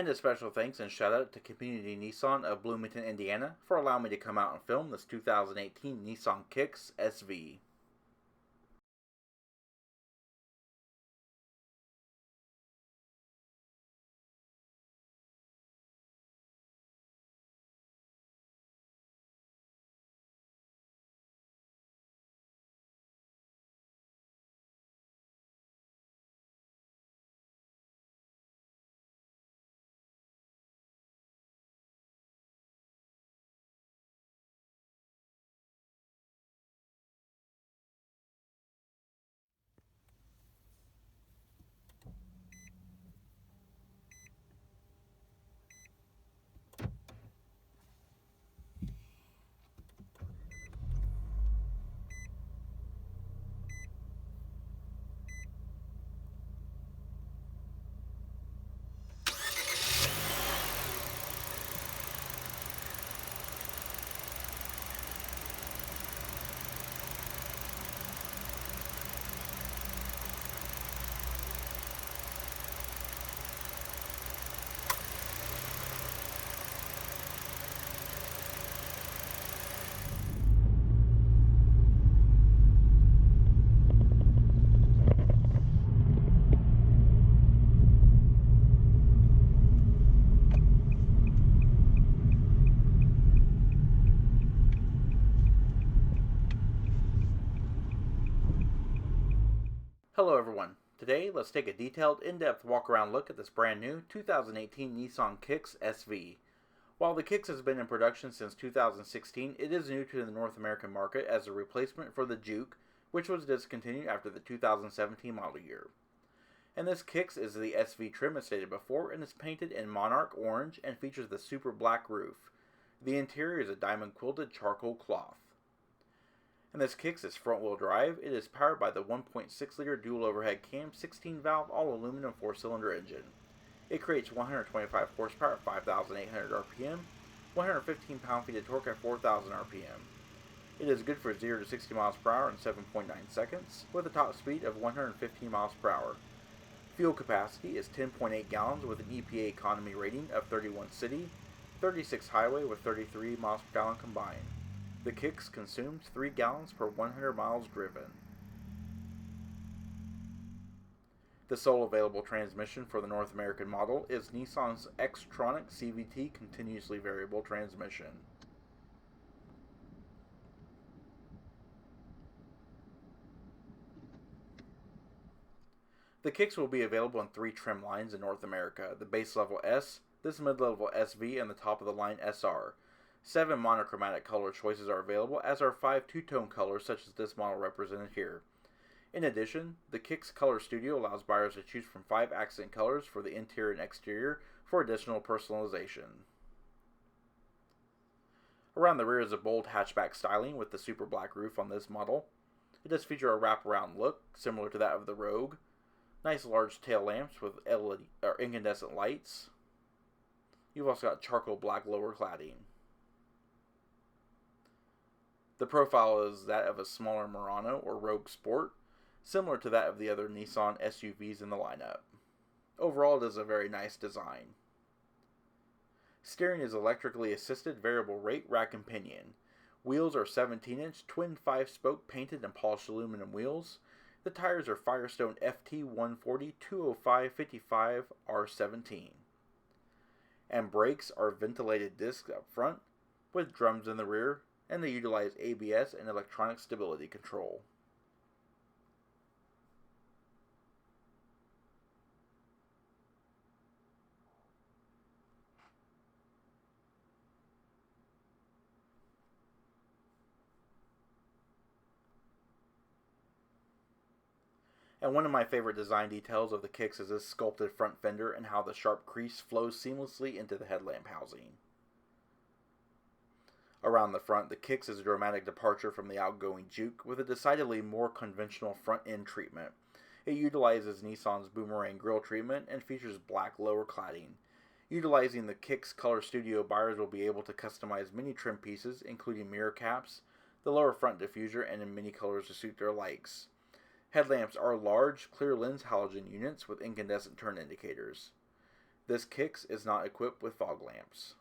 And a special thanks and shout out to Community Nissan of Bloomington, Indiana for allowing me to come out and film this 2018 Nissan Kicks SV. Hello everyone. Today, let's take a detailed, in-depth walk-around look at this brand new 2018 Nissan Kicks SV. While the Kicks has been in production since 2016, it is new to the North American market as a replacement for the Juke, which was discontinued after the 2017 model year. And this Kicks is the SV trim as stated before and is painted in Monarch orange and features the super black roof. The interior is a diamond quilted charcoal cloth. And this Kicks is front-wheel drive. It is powered by the 1.6-liter dual overhead cam 16-valve all-aluminum 4-cylinder engine. It creates 125 horsepower at 5,800 RPM, 115 pound-feet of torque at 4,000 RPM. It is good for 0 to 60 miles per hour in 7.9 seconds, with a top speed of 115 miles per hour. Fuel capacity is 10.8 gallons with an EPA economy rating of 31 city, 36 highway with 33 miles per gallon combined. The Kicks consumes 3 gallons per 100 miles driven. The sole available transmission for the North American model is Nissan's XTronic CVT continuously variable transmission. The Kicks will be available in 3 trim lines in North America: the base level S, this mid-level SV, and the top of the line SR. 7 monochromatic color choices are available, as are 5 two-tone colors such as this model represented here. In addition, the Kicks Color Studio allows buyers to choose from 5 accent colors for the interior and exterior for additional personalization. Around the rear is a bold hatchback styling with the super black roof on this model. It does feature a wraparound look, similar to that of the Rogue. Nice large tail lamps with LED or incandescent lights. You've also got charcoal black lower cladding. The profile is that of a smaller Murano or Rogue Sport, similar to that of the other Nissan SUVs in the lineup. Overall, it is a very nice design. Steering is electrically assisted variable rate rack and pinion. Wheels are 17-inch twin 5-spoke painted and polished aluminum wheels. The tires are Firestone FT 140 205 55 R17. And brakes are ventilated discs up front with drums in the rear, and they utilize ABS and electronic stability control. And one of my favorite design details of the Kicks is this sculpted front fender and how the sharp crease flows seamlessly into the headlamp housing. Around the front, the Kicks is a dramatic departure from the outgoing Juke with a decidedly more conventional front-end treatment. It utilizes Nissan's boomerang grille treatment and features black lower cladding. Utilizing the Kicks Color Studio, buyers will be able to customize many trim pieces, including mirror caps, the lower front diffuser, and in many colors to suit their likes. Headlamps are large, clear lens halogen units with incandescent turn indicators. This Kicks is not equipped with fog lamps.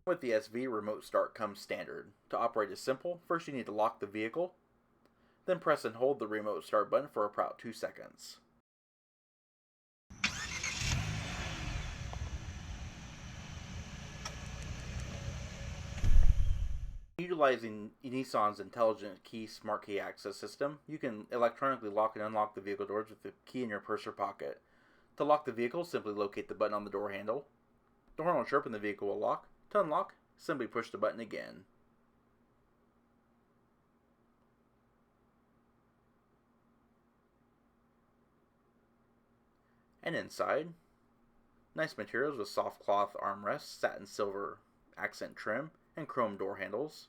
With the SV, remote start comes standard. To operate is simple. First you need to lock the vehicle, then press and hold the remote start button for about 2 seconds. Utilizing Nissan's intelligent key smart key access system, you can electronically lock and unlock the vehicle doors with the key in your purse or pocket. To lock the vehicle, simply locate the button on the door handle. The horn will chirp and the vehicle will lock. To unlock, simply push the button again. And inside, nice materials with soft cloth armrests, satin silver accent trim, and chrome door handles.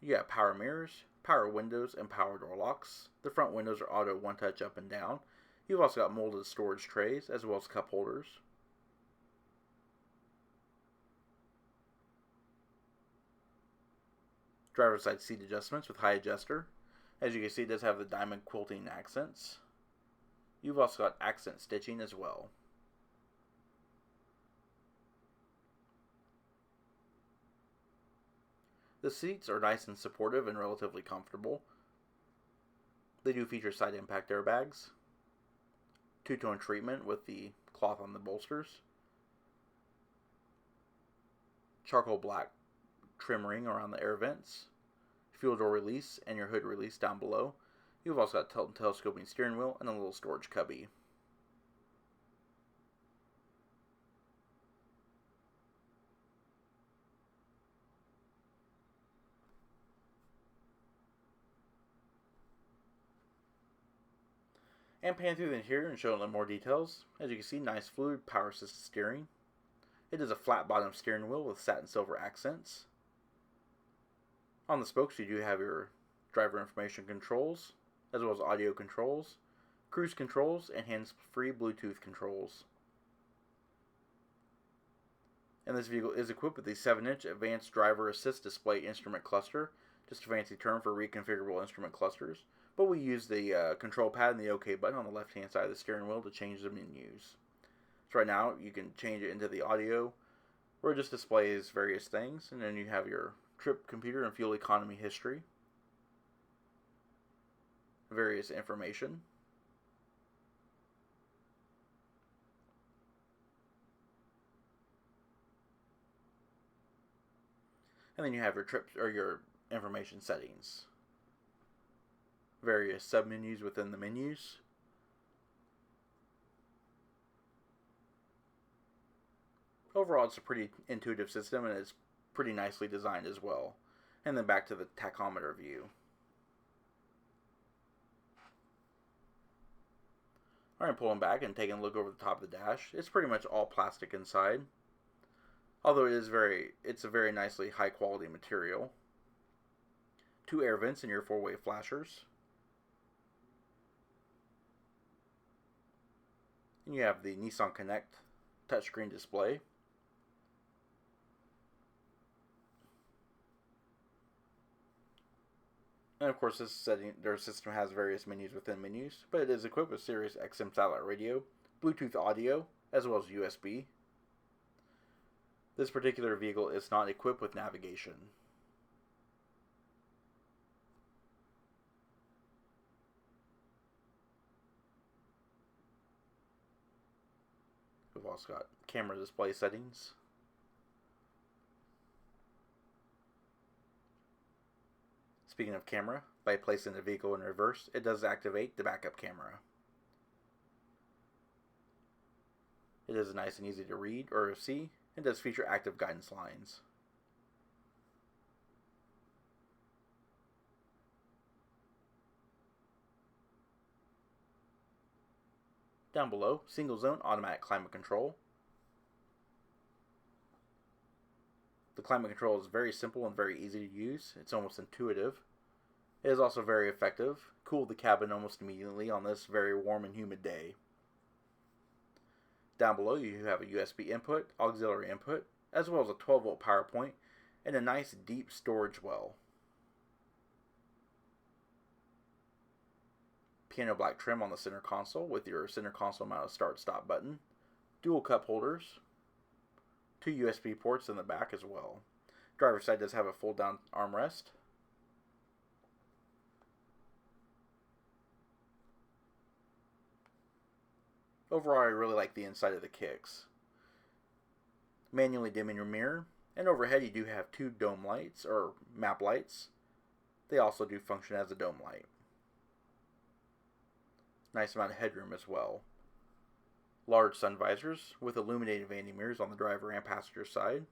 You got power mirrors, power windows, and power door locks. The front windows are auto one-touch up and down. You've also got molded storage trays as well as cup holders. Driver's side seat adjustments with high adjuster. As you can see, it does have the diamond quilting accents. You've also got accent stitching as well. The seats are nice and supportive and relatively comfortable. They do feature side impact airbags, two-tone treatment with the cloth on the bolsters, charcoal black trim ring around the air vents, fuel door release, and your hood release down below. You've also got tilt and telescoping steering wheel and a little storage cubby. And pan through the interior and show a little more details. As you can see, nice fluid power assisted steering. It is a flat bottom steering wheel with satin silver accents. On the spokes you do have your driver information controls, as well as audio controls, cruise controls, and hands-free Bluetooth controls. And this vehicle is equipped with a 7-inch Advanced Driver Assist Display Instrument Cluster, just a fancy term for reconfigurable instrument clusters. But we use the control pad and the OK button on the left-hand side of the steering wheel to change the menus. So right now, you can change it into the audio, where it just displays various things, and then you have your trip computer and fuel economy history, various information. And then you have your trip or your information settings. Various submenus within the menus. Overall, it's a pretty intuitive system and it's pretty nicely designed as well. And then back to the tachometer view. Alright, pulling back and taking a look over the top of the dash. It's pretty much all plastic inside. Although it's a very nicely high quality material. 2 air vents in your 4-way flashers. And you have the Nissanconnect touchscreen display. And of course, their system has various menus within menus, but it is equipped with Sirius XM satellite radio, Bluetooth audio, as well as USB. This particular vehicle is not equipped with navigation. We've also got camera display settings. Speaking of camera, by placing the vehicle in reverse, it does activate the backup camera. It is nice and easy to read or see, and does feature active guidance lines. Down below, single zone automatic climate control. The climate control is very simple and very easy to use. It's almost intuitive. It is also very effective. Cooled the cabin almost immediately on this very warm and humid day. Down below you have a USB input, auxiliary input, as well as a 12-volt power point, and a nice deep storage well. Piano black trim on the center console with your center console mounted start-stop button. Dual cup holders. 2 USB ports in the back as well. Driver's side does have a fold-down armrest. Overall, I really like the inside of the Kicks. Manually dimming your mirror, and overhead you do have 2 dome lights, or map lights. They also do function as a dome light. Nice amount of headroom as well. Large sun visors with illuminated vanity mirrors on the driver and passenger side.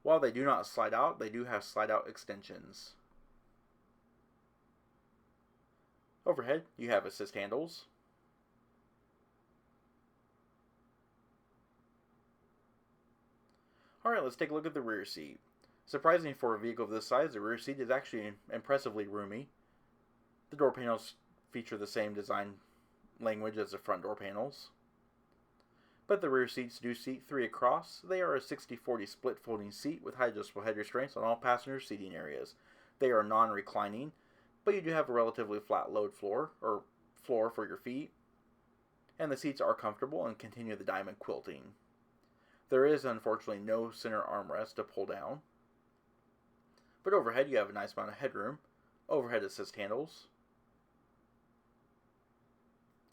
While they do not slide out, they do have slide out extensions. Overhead, you have assist handles. Alright, let's take a look at the rear seat. Surprisingly for a vehicle of this size, the rear seat is actually impressively roomy. The door panels feature the same design language as the front door panels. But the rear seats do seat 3 across. They are a 60-40 split folding seat with high adjustable head restraints on all passenger seating areas. They are non-reclining, but you do have a relatively flat load floor, or floor for your feet. And the seats are comfortable and continue the diamond quilting. There is unfortunately no center armrest to pull down. But overhead you have a nice amount of headroom, overhead assist handles,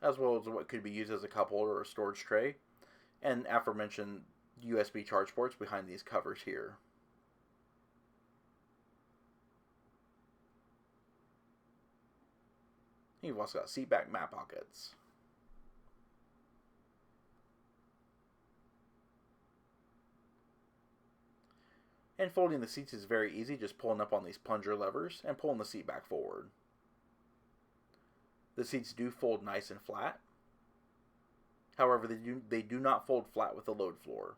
as well as what could be used as a cup holder or storage tray, and aforementioned USB charge ports behind these covers here. You've also got seat back mat pockets. And folding the seats is very easy, just pulling up on these plunger levers and pulling the seat back forward. The seats do fold nice and flat. However, they do not fold flat with the load floor.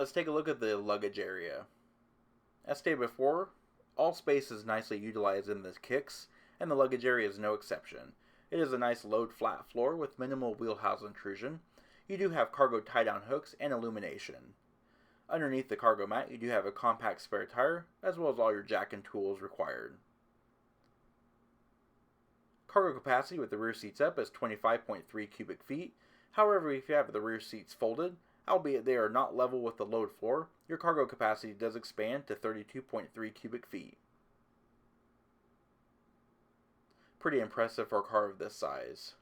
let's take a look at the luggage area. As stated before, all space is nicely utilized in the Kicks, and the luggage area is no exception. It is a nice load flat floor with minimal wheelhouse intrusion. You do have cargo tie-down hooks and illumination. Underneath the cargo mat, you do have a compact spare tire, as well as all your jack and tools required. Cargo capacity with the rear seats up is 25.3 cubic feet. However, if you have the rear seats folded, albeit they are not level with the load floor, your cargo capacity does expand to 32.3 cubic feet. Pretty impressive for a car of this size.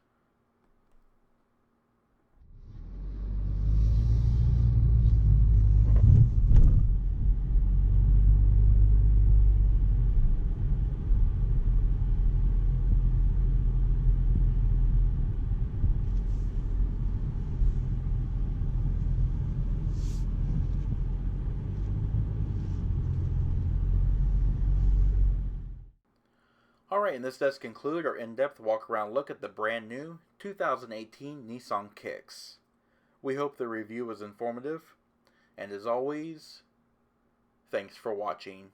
Alright, and this does conclude our in-depth walk-around look at the brand new 2018 Nissan Kicks. We hope the review was informative, and as always, thanks for watching.